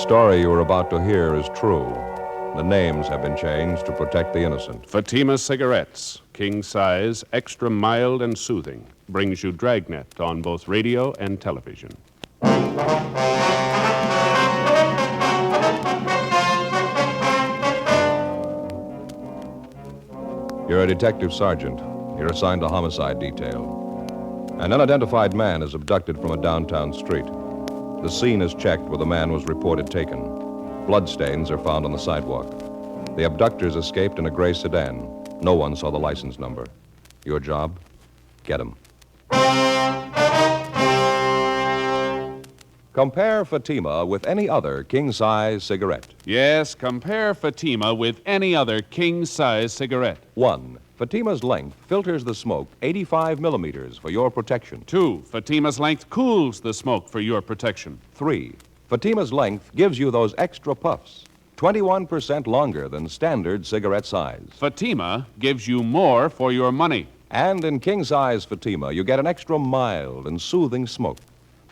story you are about to hear is true. The names have been changed to protect the innocent. Fatima Cigarettes, king size, extra mild and soothing, brings you Dragnet on both radio and television. You're a detective sergeant. You're assigned to homicide detail. An unidentified man is abducted from a downtown street. The scene is checked where the man was reported taken. Bloodstains are found on the sidewalk. The abductors escaped in a gray sedan. No one saw the license number. Your job? Get him. Compare Fatima with any other king-size cigarette. Yes, compare Fatima with any other king-size cigarette. 1. Fatima's length filters the smoke 85 millimeters for your protection. 2. Fatima's length cools the smoke for your protection. 3. Fatima's length gives you those extra puffs, 21% longer than standard cigarette size. Fatima gives you more for your money. And in king-size Fatima, you get an extra mild and soothing smoke,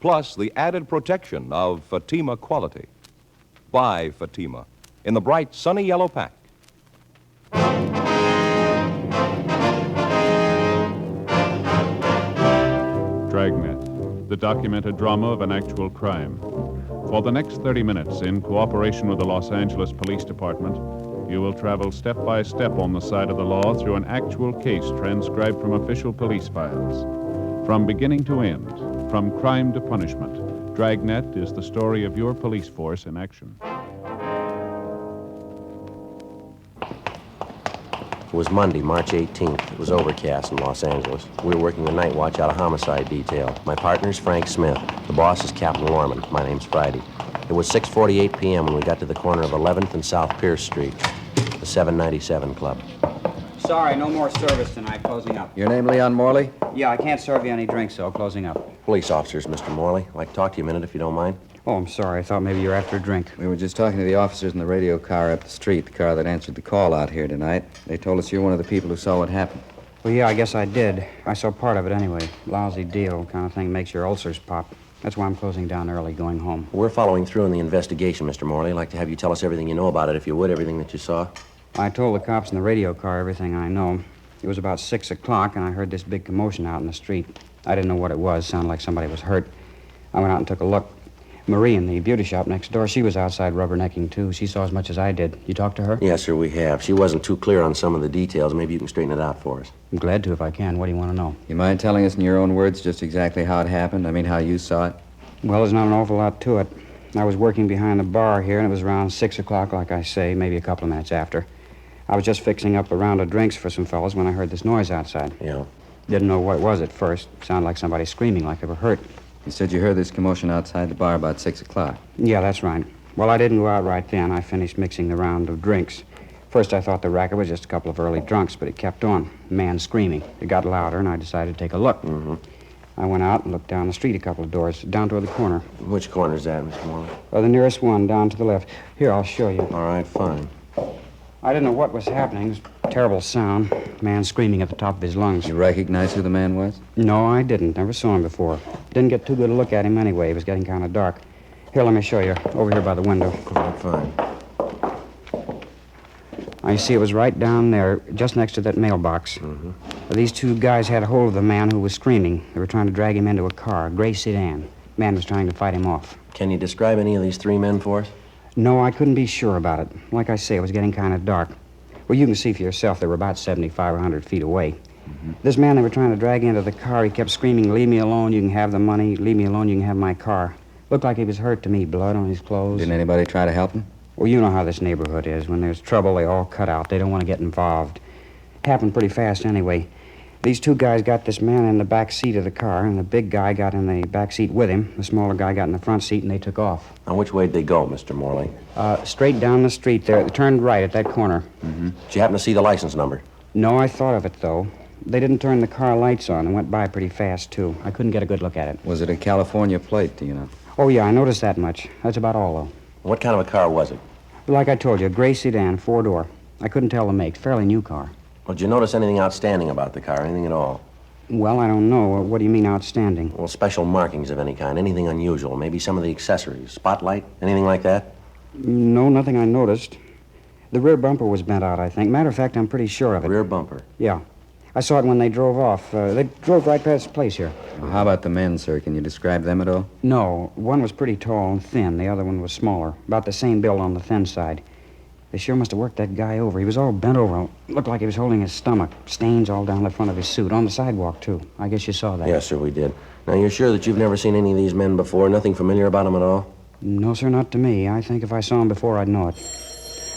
plus the added protection of Fatima quality. Buy Fatima in the bright, sunny yellow pack. Dragnet, the documented drama of an actual crime. For the next 30 minutes, in cooperation with the Los Angeles Police Department, you will travel step by step on the side of the law through an actual case transcribed from official police files. From beginning to end, from crime to punishment, Dragnet is the story of your police force in action. It was Monday, March 18th. It was overcast in Los Angeles. We were working the night watch out of homicide detail. My partner's Frank Smith. The boss is Captain Lorman. My name's Friday. It was 6:48 p.m. when we got to the corner of 11th and South Pierce Street, the 797 Club. Sorry, no more service tonight. Closing up. Your name Leon Morley? Yeah, I can't serve you any drinks, so closing up. Police officers, Mr. Morley. I'd like to talk to you a minute if you don't mind. Oh, I'm sorry. I thought maybe you were after a drink. We were just talking to the officers in the radio car up the street, the car that answered the call out here tonight. They told us you're one of the people who saw what happened. Well, yeah, I guess I did. I saw part of it anyway. Lousy deal, kind of thing makes your ulcers pop. That's why I'm closing down early, going home. We're following through in the investigation, Mr. Morley. I'd like to have you tell us everything you know about it, if you would, everything that you saw. I told the cops in the radio car everything I know. It was about 6 o'clock, and I heard this big commotion out in the street. I didn't know what it was. Sounded like somebody was hurt. I went out and took a look. Marie in the beauty shop next door, she was outside rubbernecking, too. She saw as much as I did. You talked to her? Yes, sir, we have. She wasn't too clear on some of the details. Maybe you can straighten it out for us. I'm glad to if I can. What do you want to know? You mind telling us in your own words just exactly how it happened? I mean, how you saw it? Well, there's not an awful lot to it. I was working behind the bar here, and it was around 6 o'clock, like I say, maybe a couple of minutes after. I was just fixing up a round of drinks for some fellas when I heard this noise outside. Yeah. Didn't know what it was at first. Sounded like somebody screaming like they were hurt. You said you heard this commotion outside the bar about 6 o'clock. Yeah, that's right. Well, I didn't go out right then. I finished mixing the round of drinks. First, I thought the racket was just a couple of early drunks, but it kept on. Man screaming. It got louder, and I decided to take a look. Mm-hmm. I went out and looked down the street a couple of doors, down toward the corner. Which corner is that, Mr. Morley? The nearest one, down to the left. Here, I'll show you. All right, fine. I didn't know what was happening. It was a terrible sound. Man screaming at the top of his lungs. You recognize who the man was? No, I didn't. Never saw him before. Didn't get too good a look at him anyway. It was getting kind of dark. Here, let me show you. Over here by the window. All right, fine. I see it was right down there, just next to that mailbox. Mm-hmm. These two guys had a hold of the man who was screaming. They were trying to drag him into a car, a gray sedan. Man was trying to fight him off. Can you describe any of these three men for us? No, I couldn't be sure about it. Like I say, it was getting kind of dark. Well, you can see for yourself they were about 75 or 100 feet away. Mm-hmm. This man they were trying to drag into the car, he kept screaming, "Leave me alone, you can have the money. Leave me alone, you can have my car." Looked like he was hurt to me, blood on his clothes. Didn't anybody try to help him? Well, you know how this neighborhood is. When there's trouble, they all cut out. They don't want to get involved. It happened pretty fast anyway. These two guys got this man in the back seat of the car, and the big guy got in the back seat with him. The smaller guy got in the front seat, and they took off. Now, which way did they go, Mr. Morley? Straight down the street there. They turned right at that corner. Mm-hmm. Did you happen to see the license number? No, I thought of it, though. They didn't turn the car lights on and went by pretty fast, too. I couldn't get a good look at it. Was it a California plate, do you know? Oh, yeah, I noticed that much. That's about all, though. What kind of a car was it? Like I told you, a gray sedan, four-door. I couldn't tell the make. Fairly new car. Well, did you notice anything outstanding about the car, anything at all? Well, I don't know. What do you mean outstanding? Well, special markings of any kind, anything unusual, maybe some of the accessories, spotlight, anything like that? No, nothing I noticed. The rear bumper was bent out, I think. Matter of fact, I'm pretty sure of it. Rear bumper. Yeah. I saw it when they drove off. They drove right past the place here. Well, how about the men, sir? Can you describe them at all? No, one was pretty tall and thin. The other one was smaller. About the same build on the thin side. They sure must have worked that guy over. He was all bent over. Looked like he was holding his stomach. Stains all down the front of his suit. On the sidewalk, too. I guess you saw that. Yes, sir, we did. Now, you're sure that you've never seen any of these men before? Nothing familiar about them at all? No, sir, not to me. I think if I saw him before, I'd know it.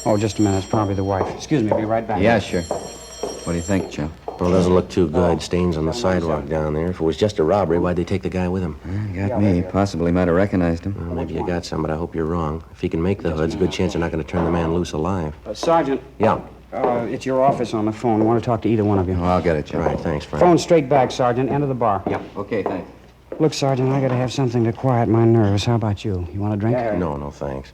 Oh, just a minute. It's probably the wife. Excuse me. I'll be right back. Yeah, sure. What do you think, Joe? Well, it doesn't look too good. Stains on the sidewalk down there. If it was just a robbery, why'd they take the guy with them? Got me. Possibly might have recognized him. Well, maybe you got some, but I hope you're wrong. If he can make the hoods, good chance they're not going to turn the man loose alive. Sergeant. Yeah. It's your office on the phone. I want to talk to either one of you. Oh, I'll get it, Joe. Right, thanks, Frank. Phone straight back, Sergeant. End of the bar. Yep. Okay, thanks. Look, Sergeant, I got to have something to quiet my nerves. How about you? You want a drink? No, thanks.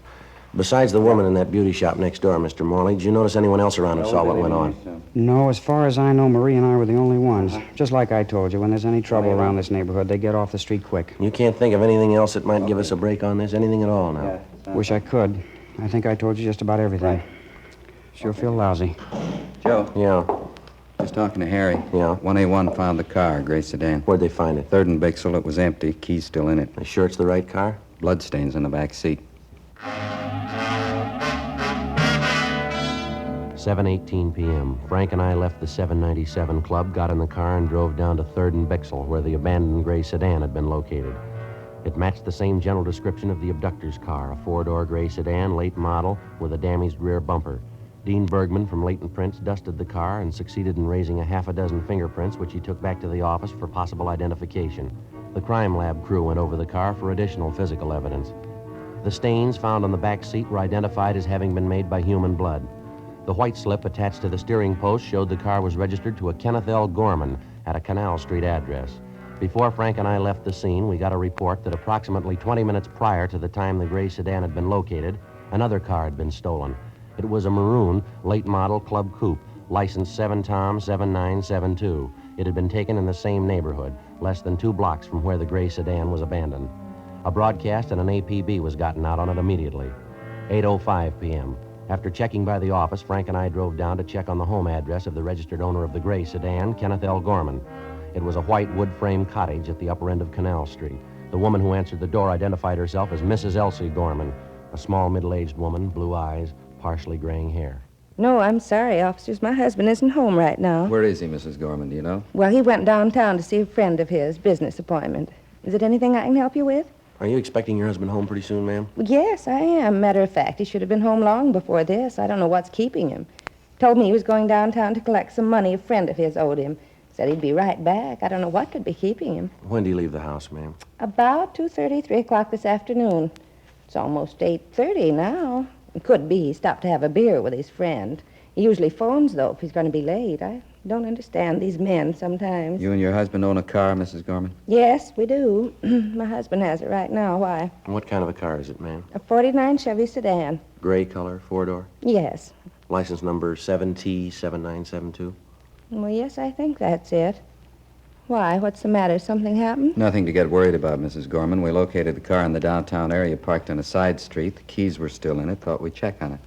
Besides the woman in that beauty shop next door, Mr. Morley, did you notice anyone else around who saw what went on? No, as far as I know, Marie and I were the only ones. Just like I told you, when there's any trouble around this neighborhood, they get off the street quick. You can't think of anything else that might give us a break on this? Anything at all now? Wish I could. I think I told you just about everything. Sure feel lousy. Joe, Yeah. just talking to Harry. Yeah? 1A1 found the car, gray sedan. Where'd they find it? 3rd and Bixel, it was empty. Key's still in it. You sure it's the right car? Bloodstains in the back seat. 7:18 p.m. Frank and I left the 797 Club, got in the car, and drove down to 3rd and Bixel, where the abandoned gray sedan had been located. It matched the same general description of the abductor's car, a 4-door gray sedan, late model, with a damaged rear bumper. Dean Bergman from Leighton Prince dusted the car and succeeded in raising a half a dozen fingerprints, which he took back to the office for possible identification. The crime lab crew went over the car for additional physical evidence. The stains found on the back seat were identified as having been made by human blood. The white slip attached to the steering post showed the car was registered to a Kenneth L. Gorman at a Canal Street address. Before Frank and I left the scene, we got a report that approximately 20 minutes prior to the time the gray sedan had been located, another car had been stolen. It was a maroon, late model Club Coupe, license 7 Tom 7972. It had been taken in the same neighborhood, less than 2 blocks from where the gray sedan was abandoned. A broadcast and an APB was gotten out on it immediately. 8:05 p.m. After checking by the office, Frank and I drove down to check on the home address of the registered owner of the gray sedan, Kenneth L. Gorman. It was a white wood-frame cottage at the upper end of Canal Street. The woman who answered the door identified herself as Mrs. Elsie Gorman, a small middle-aged woman, blue eyes, partially graying hair. No, I'm sorry, officers. My husband isn't home right now. Where is he, Mrs. Gorman? Do you know? Well, he went downtown to see a friend of his, business appointment. Is it anything I can help you with? Are you expecting your husband home pretty soon, ma'am? Yes, I am. Matter of fact, he should have been home long before this. I don't know what's keeping him. Told me he was going downtown to collect some money a friend of his owed him. Said he'd be right back. I don't know what could be keeping him. When do you leave the house, ma'am? About 2:30, 3 o'clock this afternoon. It's almost 8:30 now. It could be he stopped to have a beer with his friend. He usually phones, though, if he's going to be late. I don't understand these men sometimes. You and your husband own a car, Mrs. Gorman? Yes, we do. My husband has it right now. Why? What kind of a car is it, ma'am? A 49 Chevy sedan. Gray color, 4-door? Yes. License number 7T7972? Well, yes, I think that's it. Why? What's the matter? Something happened? Nothing to get worried about, Mrs. Gorman. We located the car in the downtown area, parked on a side street. The keys were still in it. Thought we'd check on it.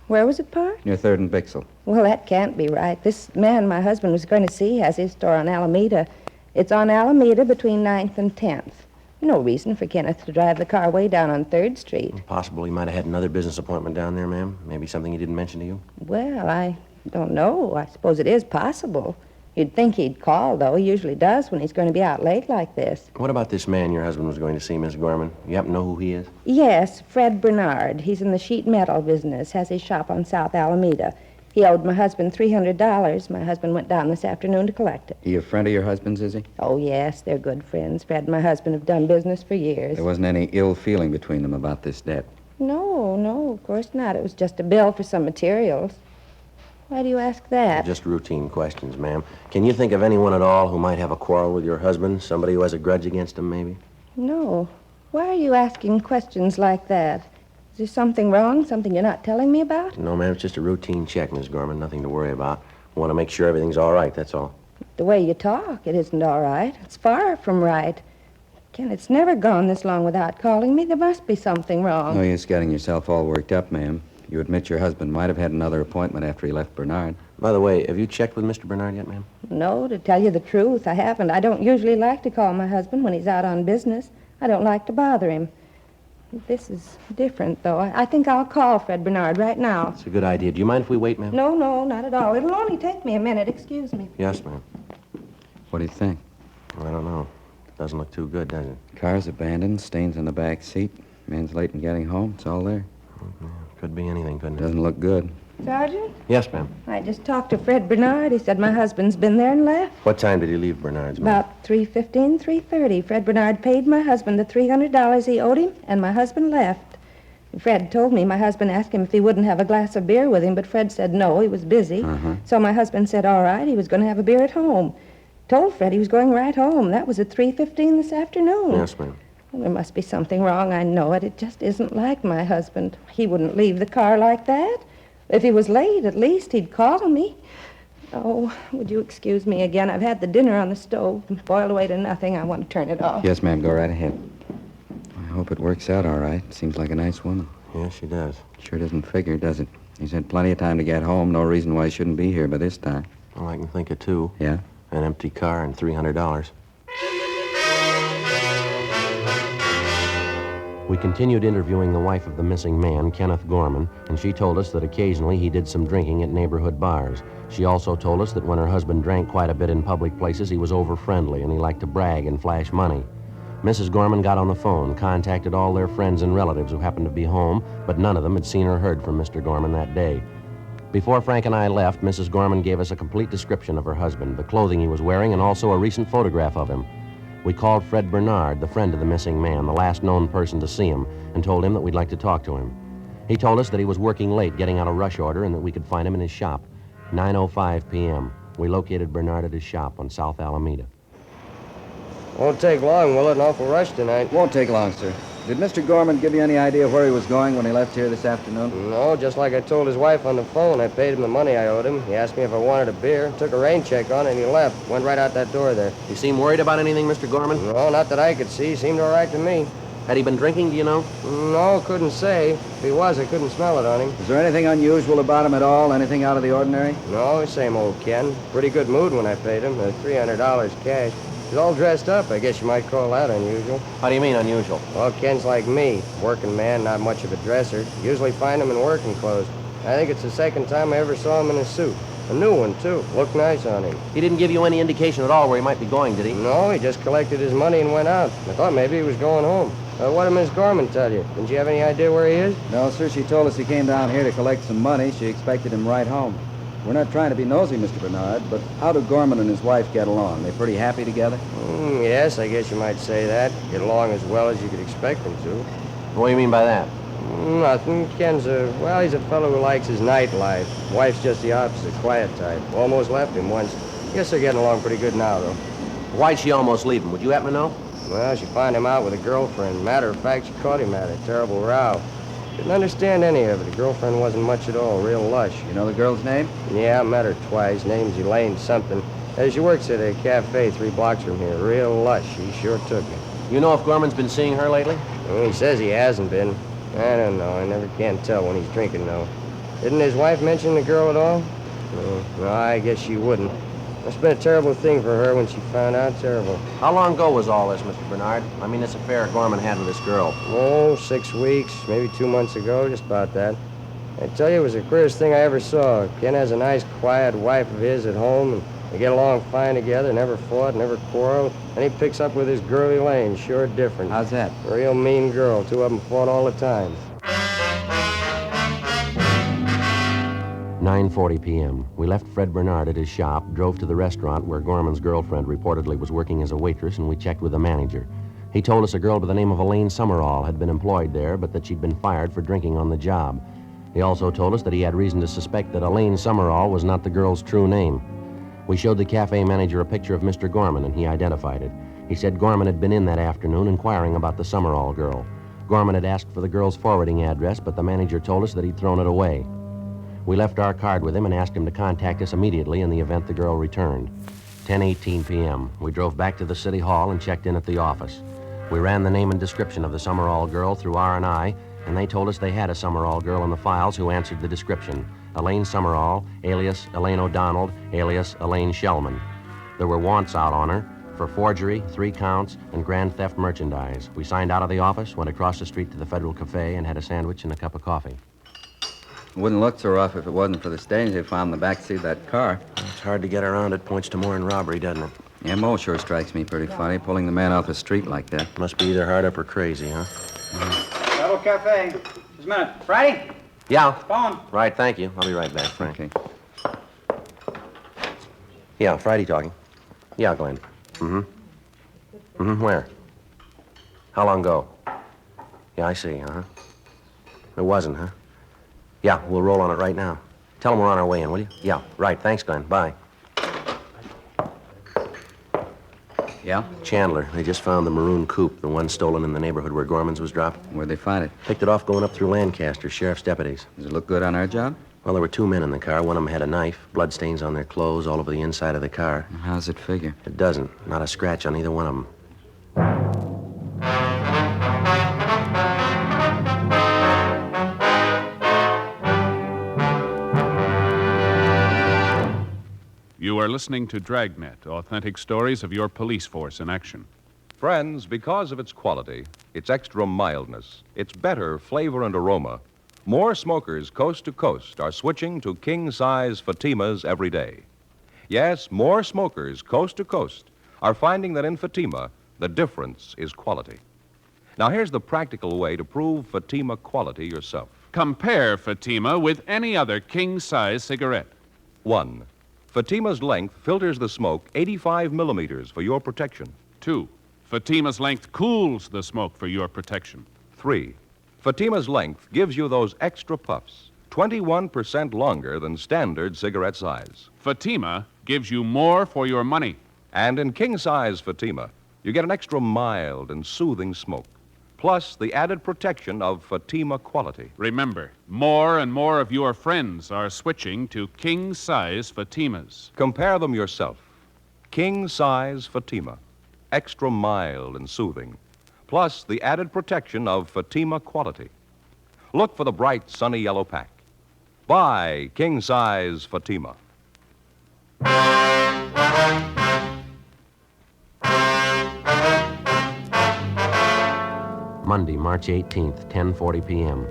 Where was it parked? Near 3rd and Bixel. Well, that can't be right. This man my husband was going to see has his store on Alameda. It's on Alameda between 9th and 10th. No reason for Kenneth to drive the car way down on 3rd Street. Possible he might have had another business appointment down there, ma'am. Maybe something he didn't mention to you. Well, I don't know. I suppose it is possible. You'd think he'd call, though. He usually does when he's going to be out late like this. What about this man your husband was going to see, Miss Gorman? You happen to know who he is? Yes, Fred Bernard. He's in the sheet metal business, has his shop on South Alameda. He owed my husband $300. My husband went down this afternoon to collect it. He a friend of your husband's, is he? Oh, yes, they're good friends. Fred and my husband have done business for years. There wasn't any ill feeling between them about this debt. No, of course not. It was just a bill for some materials. Why do you ask that? Just routine questions, ma'am. Can you think of anyone at all who might have a quarrel with your husband? Somebody who has a grudge against him, maybe? No. Why are you asking questions like that? Is there something wrong? Something you're not telling me about? No, ma'am. It's just a routine check, Miss Gorman. Nothing to worry about. I want to make sure everything's all right, that's all. The way you talk, it isn't all right. It's far from right. Ken, it's never gone this long without calling me. There must be something wrong. No use getting yourself all worked up, ma'am. You admit your husband might have had another appointment after he left Bernard. By the way, have you checked with Mr. Bernard yet, ma'am? No, to tell you the truth, I haven't. I don't usually like to call my husband when he's out on business. I don't like to bother him. This is different, though. I think I'll call Fred Bernard right now. It's a good idea. Do you mind if we wait, ma'am? No, not at all. It'll only take me a minute. Excuse me. Yes, ma'am. What do you think? I don't know. Doesn't look too good, does it? Car's abandoned, stains in the back seat. Man's late in getting home. It's all there. Could be anything, couldn't it? Doesn't look good. Sergeant? Yes, ma'am. I just talked to Fred Bernard. He said my husband's been there and left. What time did he leave Bernard's, ma'am? About 3:15, 3:30. Fred Bernard paid my husband the $300 he owed him, and my husband left. Fred told me my husband asked him if he wouldn't have a glass of beer with him, but Fred said no, he was busy. So my husband said all right, he was going to have a beer at home. Told Fred he was going right home. That was at 3:15 this afternoon. Yes, ma'am. Well, there must be something wrong, I know it. It just isn't like my husband. He wouldn't leave the car like that. If he was late, at least he'd call me. Oh, would you excuse me again? I've had the dinner on the stove, boiled away to nothing. I want to turn it off. Yes, ma'am, go right ahead. I hope it works out all right. Seems like a nice woman. Yes, she does. Sure doesn't figure, does it? He's had plenty of time to get home. No reason why he shouldn't be here by this time. Well, I can think of two. Yeah? An empty car and $300. We continued interviewing the wife of the missing man, Kenneth Gorman, and she told us that occasionally he did some drinking at neighborhood bars. She also told us that when her husband drank quite a bit in public places, he was over-friendly and he liked to brag and flash money. Mrs. Gorman got on the phone, contacted all their friends and relatives who happened to be home, but none of them had seen or heard from Mr. Gorman that day. Before Frank and I left, Mrs. Gorman gave us a complete description of her husband, the clothing he was wearing, and also a recent photograph of him. We called Fred Bernard, the friend of the missing man, the last known person to see him, and told him that we'd like to talk to him. He told us that he was working late, getting out a rush order, and that we could find him in his shop. 9:05 p.m. We located Bernard at his shop on South Alameda. Won't take long, will it? An awful rush tonight. Won't take long, sir. Did Mr. Gorman give you any idea where he was going when he left here this afternoon? No, just like I told his wife on the phone. I paid him the money I owed him. He asked me if I wanted a beer, took a rain check on it, and he left. Went right out that door there. You seem worried about anything, Mr. Gorman? No, not that I could see. Seemed all right to me. Had he been drinking, do you know? No, couldn't say. If he was, I couldn't smell it on him. Is there anything unusual about him at all? Anything out of the ordinary? No, same old Ken. Pretty good mood when I paid him. $300 cash. He's all dressed up. I guess you might call that unusual. How do you mean, unusual? Well, Ken's like me. Working man, not much of a dresser. Usually find him in working clothes. I think it's the second time I ever saw him in a suit. A new one, too. Looked nice on him. He didn't give you any indication at all where he might be going, did he? No, he just collected his money and went out. I thought maybe he was going home. What did Miss Gorman tell you? Didn't you have any idea where he is? No, sir. She told us he came down here to collect some money. She expected him right home. We're not trying to be nosy, Mr. Bernard, but how do Gorman and his wife get along? They pretty happy together? Yes, I guess you might say that. Get along as well as you could expect them to. What do you mean by that? Nothing. Ken's he's a fellow who likes his nightlife. Wife's just the opposite, quiet type. Almost left him once. Guess they're getting along pretty good now, though. Why'd she almost leave him? Would you happen to know? Well, she found him out with a girlfriend. Matter of fact, she caught him at a terrible row. Didn't understand any of it. The girlfriend wasn't much at all, real lush. You know the girl's name? Yeah, I met her twice. Name's Elaine something. She works at a cafe 3 blocks from here. Real lush. She sure took me. You know if Gorman's been seeing her lately? Well, he says he hasn't been. I don't know. I never can tell when he's drinking, though. Didn't his wife mention the girl at all? No, I guess she wouldn't. Must have been a terrible thing for her when she found out. Terrible. How long ago was all this, Mr. Bernard? I mean, this affair Gorman had with this girl. Oh, 6 weeks, maybe 2 months ago, just about that. I tell you, it was the queerest thing I ever saw. Ken has a nice, quiet wife of his at home, and they get along fine together, never fought, never quarreled. And he picks up with his girl Elaine, sure different. How's that? A real mean girl. 2 of them fought all the time. 9:40 p.m. We left Fred Bernard at his shop, drove to the restaurant where Gorman's girlfriend reportedly was working as a waitress, and we checked with the manager. He told us a girl by the name of Elaine Summerall had been employed there, but that she'd been fired for drinking on the job. He also told us that he had reason to suspect that Elaine Summerall was not the girl's true name. We showed the cafe manager a picture of Mr. Gorman, and he identified it. He said Gorman had been in that afternoon inquiring about the Summerall girl. Gorman had asked for the girl's forwarding address, but the manager told us that he'd thrown it away. We left our card with him and asked him to contact us immediately in the event the girl returned. 10:18 p.m. We drove back to the city hall and checked in at the office. We ran the name and description of the Summerall girl through R&I, and they told us they had a Summerall girl in the files who answered the description. Elaine Summerall, alias Elaine O'Donnell, alias Elaine Shellman. There were warrants out on her for forgery, 3 counts, and grand theft merchandise. We signed out of the office, went across the street to the Federal Cafe, and had a sandwich and a cup of coffee. Wouldn't look so rough if it wasn't for the stains they found in the backseat of that car. It's hard to get around it. Points to more than robbery, doesn't it? M.O. sure strikes me pretty funny, pulling the man off the street like that. Must be either hard up or crazy, huh? Federal Cafe. Just a minute. Friday? Yeah. Phone. Right, thank you. I'll be right back, Frank. Okay. Yeah, Friday talking. Yeah, Glenn. Where? How long ago? Yeah, I see, uh-huh. It wasn't, huh? Yeah, we'll roll on it right now. Tell them we're on our way in, will you? Yeah, right. Thanks, Glenn. Bye. Yeah? Chandler, they just found the maroon coupe, the one stolen in the neighborhood where Gorman's was dropped. Where'd they find it? Picked it off going up through Lancaster, sheriff's deputies. Does it look good on our job? Well, there were 2 men in the car. One of them had a knife, bloodstains on their clothes all over the inside of the car. How's it figure? It doesn't. Not a scratch on either one of them. You are listening to Dragnet, authentic stories of your police force in action. Friends, because of its quality, its extra mildness, its better flavor and aroma, more smokers coast to coast are switching to king-size Fatimas every day. Yes, more smokers coast to coast are finding that in Fatima, the difference is quality. Now, here's the practical way to prove Fatima quality yourself. Compare Fatima with any other king-size cigarette. 1. Fatima's length filters the smoke 85 millimeters for your protection. 2. Fatima's length cools the smoke for your protection. 3. Fatima's length gives you those extra puffs, 21% longer than standard cigarette size. Fatima gives you more for your money. And in king-size Fatima, you get an extra mild and soothing smoke, plus the added protection of Fatima quality. Remember, more and more of your friends are switching to king-size Fatimas. Compare them yourself. King-size Fatima, extra mild and soothing, plus the added protection of Fatima quality. Look for the bright, sunny yellow pack. Buy king-size Fatima. Monday, March 18th, 10:40 p.m.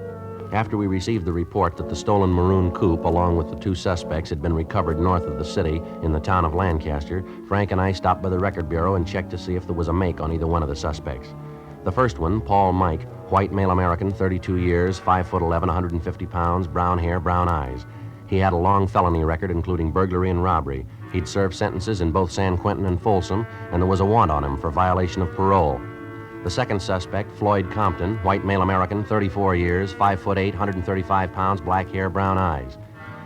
After we received the report that the stolen maroon coupe, along with the 2 suspects, had been recovered north of the city in the town of Lancaster, Frank and I stopped by the record bureau and checked to see if there was a make on either one of the suspects. The first one, Paul Mike, white male American, 32 years, 5'11", 150 pounds, brown hair, brown eyes. He had a long felony record, including burglary and robbery. He'd served sentences in both San Quentin and Folsom, and there was a warrant on him for violation of parole. The second suspect, Floyd Compton, white male American, 34 years, 5'8", 135 pounds, black hair, brown eyes.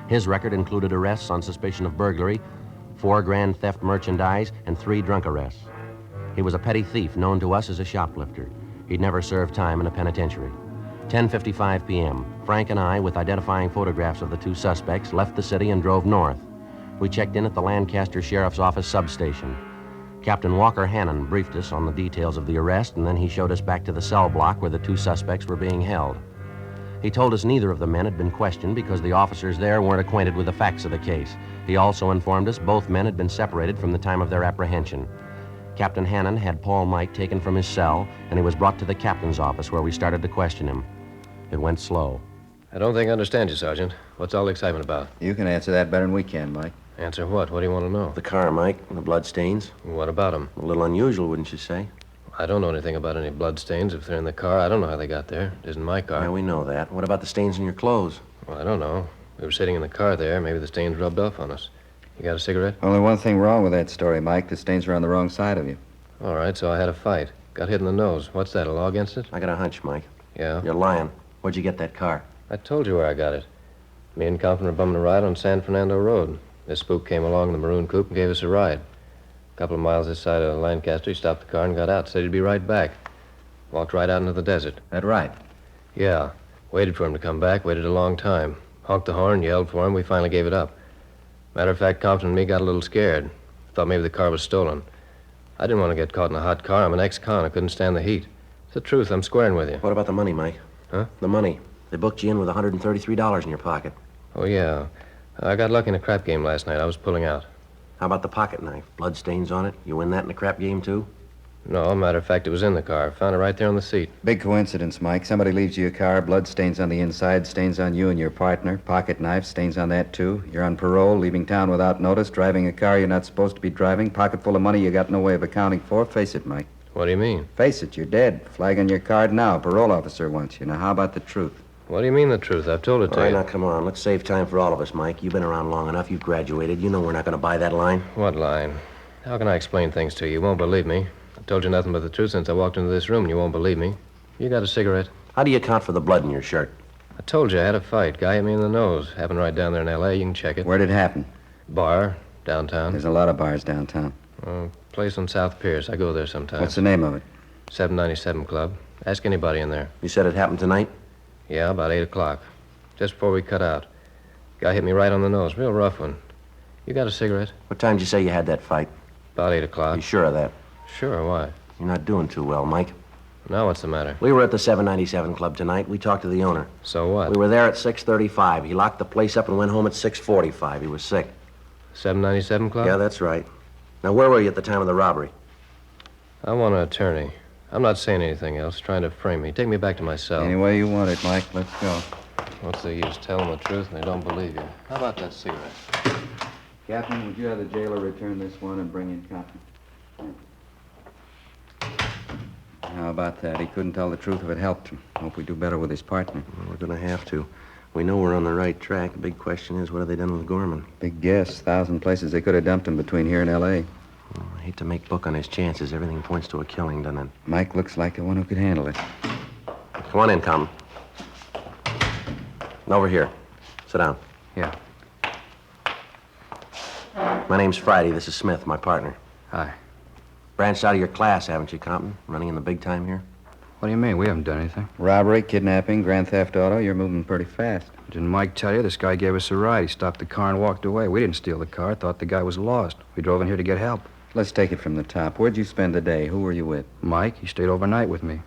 His record included arrests on suspicion of burglary, 4 grand theft merchandise, and 3 drunk arrests. He was a petty thief known to us as a shoplifter. He'd never served time in a penitentiary. 10:55 p.m. Frank and I, with identifying photographs of the 2 suspects, left the city and drove north. We checked in at the Lancaster Sheriff's Office substation. Captain Walker Hannon briefed us on the details of the arrest, and then he showed us back to the cell block where the 2 suspects were being held. He told us neither of the men had been questioned because the officers there weren't acquainted with the facts of the case. He also informed us both men had been separated from the time of their apprehension. Captain Hannon had Paul Mike taken from his cell, and he was brought to the captain's office where we started to question him. It went slow. I don't think I understand you, Sergeant. What's all the excitement about? You can answer that better than we can, Mike. Answer what? What do you want to know? The car, Mike, the blood stains. What about them? A little unusual, wouldn't you say? I don't know anything about any blood stains. If they're in the car, I don't know how they got there. It isn't my car. Yeah, we know that. What about the stains in your clothes? Well, I don't know. We were sitting in the car there. Maybe the stains rubbed off on us. You got a cigarette? Only one thing wrong with that story, Mike. The stains are on the wrong side of you. All right, so I had a fight. Got hit in the nose. What's that, a law against it? I got a hunch, Mike. Yeah? You're lying. Where'd you get that car? I told you where I got it. Me and Compton were bumming a ride on San Fernando Road. This spook came along in the maroon coupe and gave us a ride. A couple of miles this side of Lancaster, he stopped the car and got out. Said he'd be right back. Walked right out into the desert. That right? Yeah. Waited for him to come back. Waited a long time. Honked the horn, yelled for him. We finally gave it up. Matter of fact, Compton and me got a little scared. Thought maybe the car was stolen. I didn't want to get caught in a hot car. I'm an ex-con. I couldn't stand the heat. It's the truth. I'm squaring with you. What about the money, Mike? Huh? The money. They booked you in with $133 in your pocket. Oh, yeah. I got lucky in a crap game last night. I was pulling out. How about the pocket knife? Blood stains on it? You win that in the crap game, too? No, matter of fact, it was in the car. Found it right there on the seat. Big coincidence, Mike. Somebody leaves you a car, blood stains on the inside, stains on you and your partner. Pocket knife, stains on that, too. You're on parole, leaving town without notice, driving a car you're not supposed to be driving, pocket full of money you got no way of accounting for. Face it, Mike. What do you mean? Face it, you're dead. Flag on your card now. Parole officer wants you. Now, how about the truth? What do you mean the truth? I've told it to All right, you. now, come on. Let's save time for all of us, Mike. You've been around long enough. You've graduated. You know we're not going to buy that line. What line? How can I explain things to you? You won't believe me. I've told you nothing but the truth since I walked into this room, and you won't believe me. You got a cigarette? How do you account for the blood in your shirt? I told you I had a fight. Guy hit me in the nose. Happened right down there in L.A. You can check it. Where'd it happen? Bar, downtown. There's a lot of bars downtown. Place on South Pierce. I go there sometimes. What's the name of it? 797 Club. Ask anybody in there. You said it happened tonight? Yeah, about 8 o'clock. Just before we cut out. Guy hit me right on the nose. Real rough one. You got a cigarette? What time did you say you had that fight? About 8 o'clock. You sure of that? Sure, why? You're not doing too well, Mike. Now what's the matter? We were at the 797 Club tonight. We talked to the owner. So what? We were there at 6:35. He locked the place up and went home at 6:45. He was sick. 797 Club? Yeah, that's right. Now, where were you at the time of the robbery? I want an attorney. I'm not saying anything else, trying to frame me. Take me back to my cell. Any way you want it, Mike. Let's go. What's the use? Tell them the truth and they don't believe you. How about that cigarette? Captain, would you have the jailer return this one and bring in copy? How about that? He couldn't tell the truth if it helped him. Hope we do better with his partner. Well, we're going to have to. We know we're on the right track. The big question is, what have they done with Gorman? Big guess. 1,000 places they could have dumped him between here and L.A. I hate to make book on his chances. Everything points to a killing, doesn't it? Mike looks like the one who could handle it. Come on in, Compton. And over here. Sit down. Yeah. My name's Friday. This is Smith, my partner. Hi. Branched out of your class, haven't you, Compton? Running in the big time here? What do you mean? We haven't done anything. Robbery, kidnapping, grand theft auto. You're moving pretty fast. Didn't Mike tell you? This guy gave us a ride. He stopped the car and walked away. We didn't steal the car. Thought the guy was lost. We drove in here to get help. Let's take it from the top. Where'd you spend the day? Who were you with? Mike, he stayed overnight with me.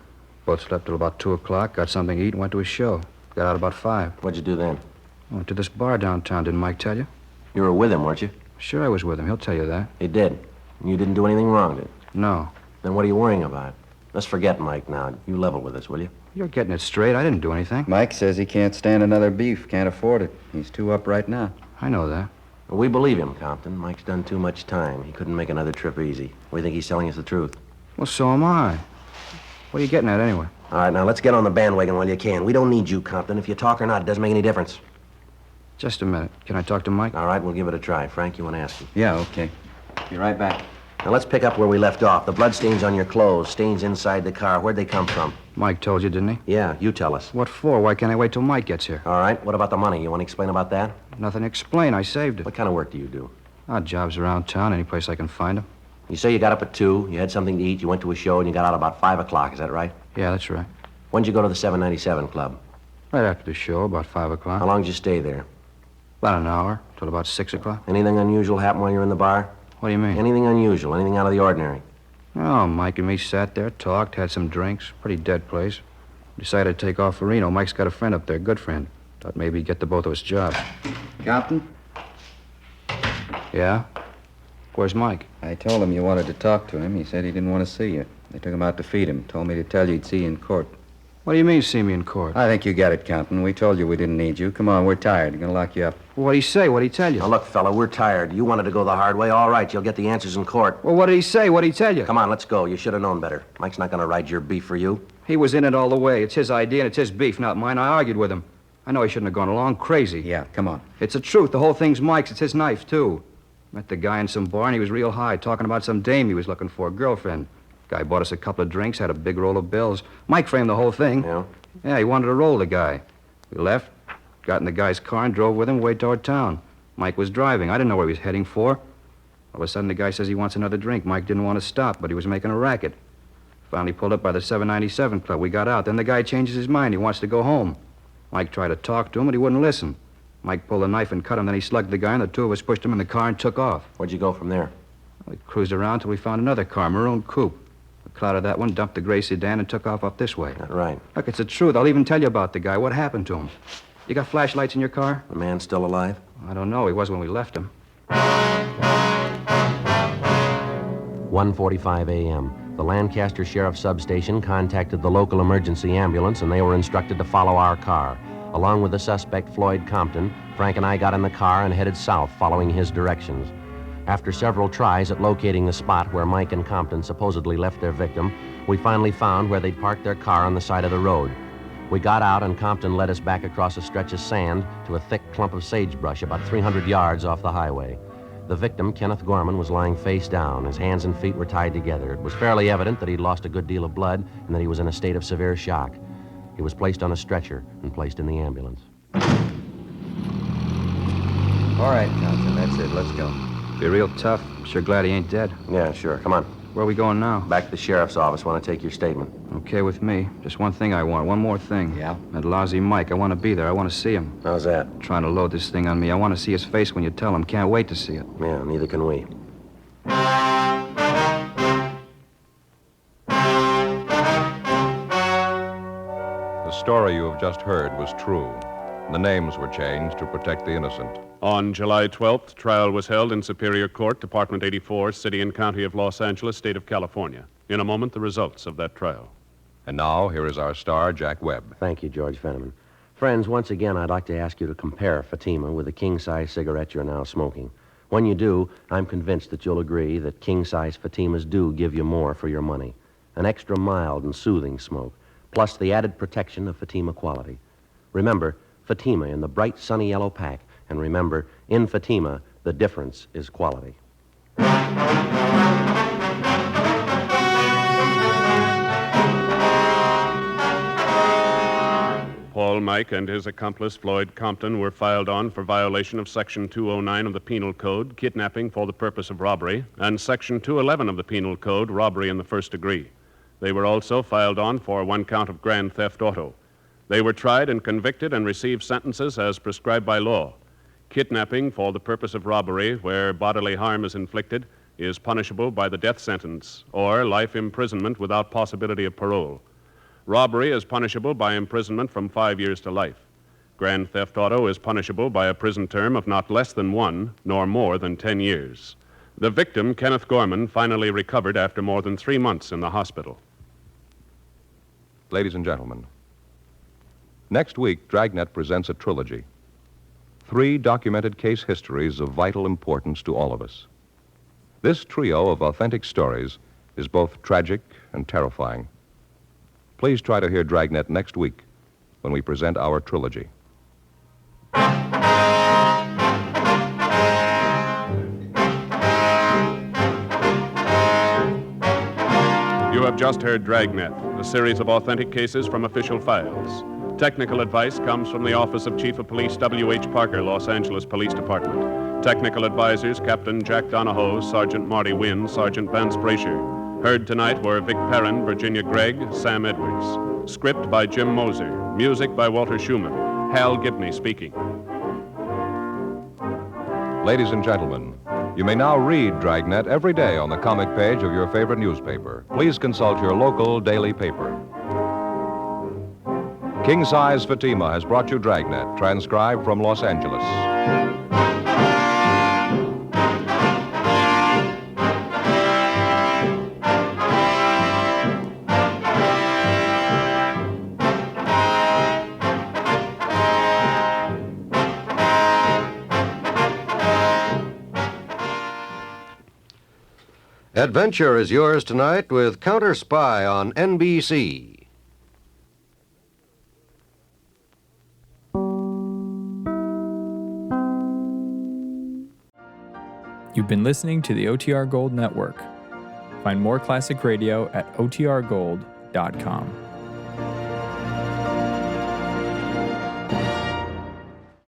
Both slept till about 2 o'clock, got something to eat, and went to his show. Got out about 5. What'd you do then? Went to this bar downtown. Didn't Mike tell you? You were with him, weren't you? Sure, I was with him. He'll tell you that. He did. And you didn't do anything wrong, did you? No. Then what are you worrying about? Let's forget Mike now. You level with us, will you? You're getting it straight. I didn't do anything. Mike says he can't stand another beef. Can't afford it. He's too up right now. I know that. Well, we believe him, Compton. Mike's done too much time. He couldn't make another trip easy. We think he's telling us the truth. Well, so am I. What are you getting at anyway? All right, now let's get on the bandwagon while you can. We don't need you, Compton. If you talk or not, it doesn't make any difference. Just a minute. Can I talk to Mike? All right, we'll give it a try. Frank, you want to ask him? Yeah, okay. Be right back. Now let's pick up where we left off. The blood stains on your clothes, stains inside the car. Where'd they come from? Mike told you, didn't he? Yeah, you tell us. What for? Why can't I wait till Mike gets here? All right, what about the money? You want to explain about that? Nothing to explain. I saved it. What kind of work do you do? Odd jobs around town, any place I can find them. You say you got up at 2, you had something to eat, you went to a show, and you got out about 5 o'clock. Is that right? Yeah, that's right. When'd you go to the 797 Club? Right after the show, about 5 o'clock. How long did you stay there? About an hour, till about 6 o'clock. Anything unusual happen while you were in the bar? What do you mean? Anything unusual, anything out of the ordinary? Oh, Mike and me sat there, talked, had some drinks. Pretty dead place. Decided to take off for Reno. Mike's got a friend up there, good friend. Thought maybe he'd get the both of us jobs. Compton? Yeah? Where's Mike? I told him you wanted to talk to him. He said he didn't want to see you. They took him out to feed him. Told me to tell you he'd see you in court. What do you mean, see me in court? I think you got it, Compton. We told you we didn't need you. Come on, we're tired. We're going to lock you up. What'd he say? What'd he tell you? Now, look, fella, we're tired. You wanted to go the hard way. All right, you'll get the answers in court. Well, what did he say? What'd he tell you? Come on, let's go. You should have known better. Mike's not going to ride your beef for you. He was in it all the way. It's his idea and it's his beef, not mine. I argued with him. I know he shouldn't have gone along crazy. Yeah, come on. It's the truth. The whole thing's Mike's. It's his knife, too. Met the guy in some bar and he was real high, talking about some dame he was looking for, a girlfriend. Guy bought us a couple of drinks, had a big roll of bills. Mike framed the whole thing. Yeah? Yeah, he wanted to roll the guy. We left, got in the guy's car and drove with him way toward town. Mike was driving. I didn't know where he was heading for. All of a sudden, the guy says he wants another drink. Mike didn't want to stop, but he was making a racket. Finally pulled up by the 797 Club. We got out. Then the guy changes his mind. He wants to go home. Mike tried to talk to him, but he wouldn't listen. Mike pulled a knife and cut him. Then he slugged the guy, and the two of us pushed him in the car and took off. Where'd you go from there? We cruised around till we found another car, maroon coupe. We clouded that one, dumped the gray sedan, and took off up this way. Not right. Look, it's the truth. I'll even tell you about the guy. What happened to him? You got flashlights in your car? The man's still alive? I don't know. He was when we left him. 1:45 a.m. The Lancaster Sheriff Substation contacted the local emergency ambulance, and they were instructed to follow our car. Along with the suspect, Floyd Compton, Frank and I got in the car and headed south, following his directions. After several tries at locating the spot where Mike and Compton supposedly left their victim, we finally found where they'd parked their car on the side of the road. We got out, and Compton led us back across a stretch of sand to a thick clump of sagebrush about 300 yards off the highway. The victim, Kenneth Gorman, was lying face down. His hands and feet were tied together. It was fairly evident that he'd lost a good deal of blood and that he was in a state of severe shock. He was placed on a stretcher and placed in the ambulance. All right, Compton, that's it. Let's go. Be real tough. Sure glad he ain't dead. Yeah, sure. Come on. Where are we going now? Back to the sheriff's office. Want to take your statement. Okay with me. Just one thing I want. One more thing. Yeah? That lousy Mike. I want to be there. I want to see him. How's that? Trying to load this thing on me. I want to see his face when you tell him. Can't wait to see it. Yeah, neither can we. The story you have just heard was true. The names were changed to protect the innocent. On July 12th, trial was held in Superior Court, Department 84, City and County of Los Angeles, State of California. In a moment, the results of that trial. And now, here is our star, Jack Webb. Thank you, George Fenneman. Friends, once again, I'd like to ask you to compare Fatima with the king-size cigarette you're now smoking. When you do, I'm convinced that you'll agree that king-size Fatimas do give you more for your money. An extra mild and soothing smoke, plus the added protection of Fatima quality. Remember, Fatima in the bright, sunny yellow pack. And remember, in Fatima, the difference is quality. Paul Mike and his accomplice, Floyd Compton, were filed on for violation of Section 209 of the Penal Code, kidnapping for the purpose of robbery, and Section 211 of the Penal Code, robbery in the first degree. They were also filed on for one count of grand theft auto. They were tried and convicted and received sentences as prescribed by law. Kidnapping for the purpose of robbery, where bodily harm is inflicted, is punishable by the death sentence or life imprisonment without possibility of parole. Robbery is punishable by imprisonment from 5 years to life. Grand theft auto is punishable by a prison term of not less than 1 nor more than 10 years. The victim, Kenneth Gorman, finally recovered after more than 3 months in the hospital. Ladies and gentlemen, next week, Dragnet presents a trilogy. 3 documented case histories of vital importance to all of us. This trio of authentic stories is both tragic and terrifying. Please try to hear Dragnet next week when we present our trilogy. You have just heard Dragnet, a series of authentic cases from official files. Technical advice comes from the Office of Chief of Police W.H. Parker, Los Angeles Police Department. Technical advisors, Captain Jack Donahoe, Sergeant Marty Wynn, Sergeant Vance Brasher. Heard tonight were Vic Perrin, Virginia Gregg, Sam Edwards. Script by Jim Moser. Music by Walter Schumann. Hal Gibney speaking. Ladies and gentlemen, you may now read Dragnet every day on the comic page of your favorite newspaper. Please consult your local daily paper. King Size Fatima has brought you Dragnet, transcribed from Los Angeles. Adventure is yours tonight with Counter Spy on NBC. You've been listening to the OTR Gold Network. Find more classic radio at otrgold.com.